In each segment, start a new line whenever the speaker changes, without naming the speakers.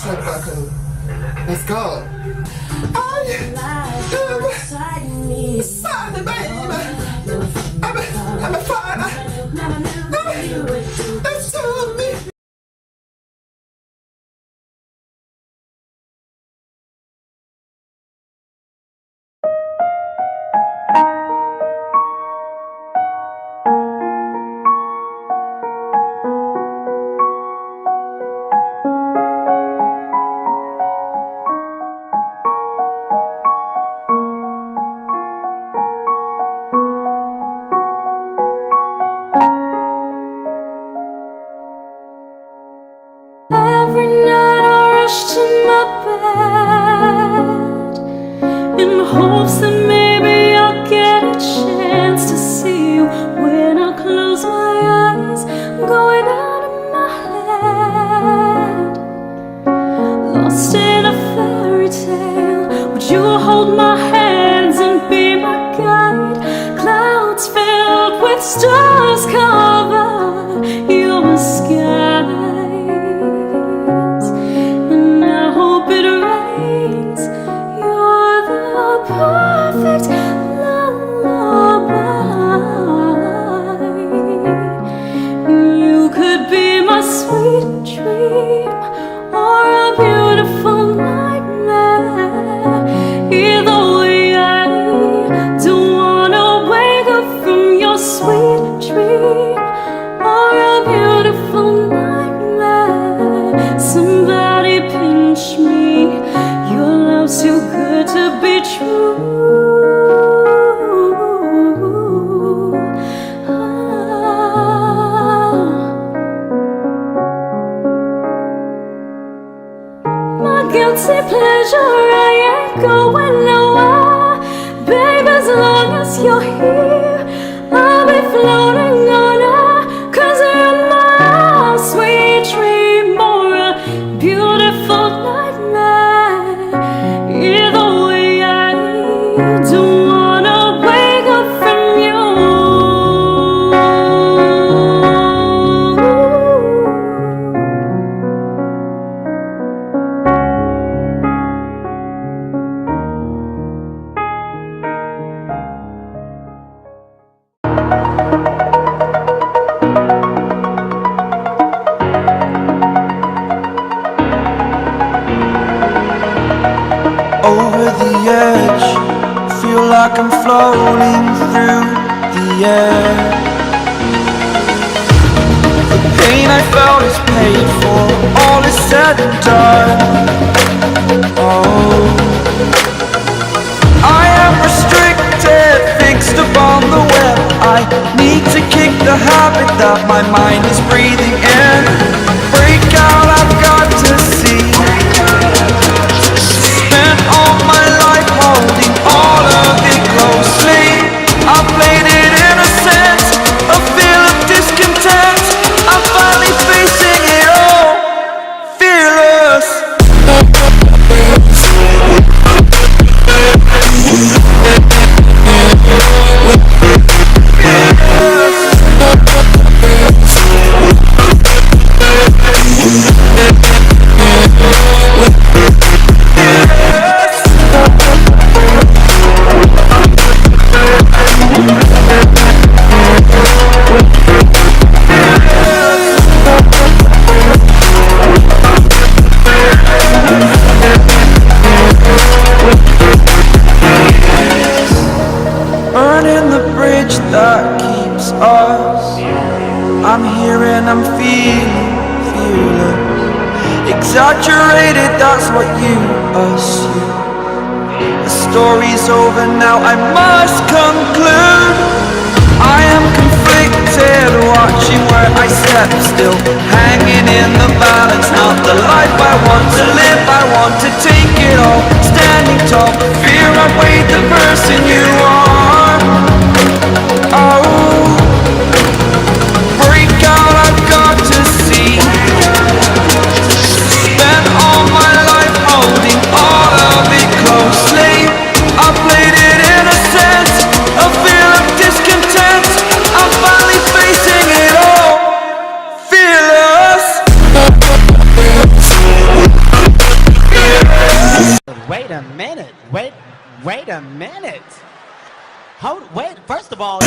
check back in. Let's go. I am Sunday, baby. I'm a father. Let's do me.
Every night I rush to my bed in hopes that maybe I'll get a chance to see you. When I close my eyes, I'm going out of my head, lost in a fairy tale. Would you hold my hands and be my guide? Clouds filled with stars cover your sky. Perfect lullaby. You could be my sweet dream or a beautiful nightmare. Either way, I don't wanna wake up from your sweet dream or a beautiful nightmare. Somebody pinch me. Your love's too good to be true. My guilty pleasure, I ain't going nowhere. Babe, as long as you're here, I'll be floating on air. 'Cause you're my sweet dream or a beautiful nightmare. Either way, I don't wanna wake up from you.
Over the edge, feel like I'm floating through the air. The pain I felt is paid for, all is said and done. Oh, I am restricted, fixed upon the web. I need to kick the habit that my mind is breathing in. Break out, I've got to see. Spent all my life holding all of it closely. I played it innocent, a feel of discontent. I'm finally facing it all, fearless. Burning the bridge that keeps us. I'm here and I'm feeling fearless. Exaggerated, that's what you assume. The story's over now, I must conclude. I am conflicted, watching where I step still, hanging in the balance. Not the life I want to live, I want to take it all. Standing tall, fear I weighed the person you are. Oh, break out, I've got to see. Spent all my life holding all of it closely. I played it innocent, a feel of discontent. I'm finally facing it all, fearless.
Wait a minute. Wait, first of all.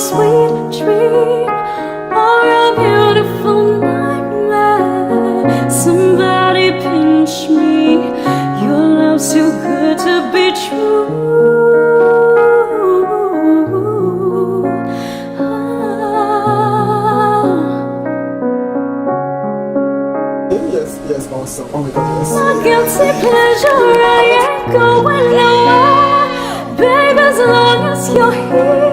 sweet dream or a beautiful nightmare. Somebody pinch me. Your love's too good to be true.
Yes, awesome. Oh my God, yes.
My guilty pleasure, I ain't going nowhere. Baby, as long as you're here.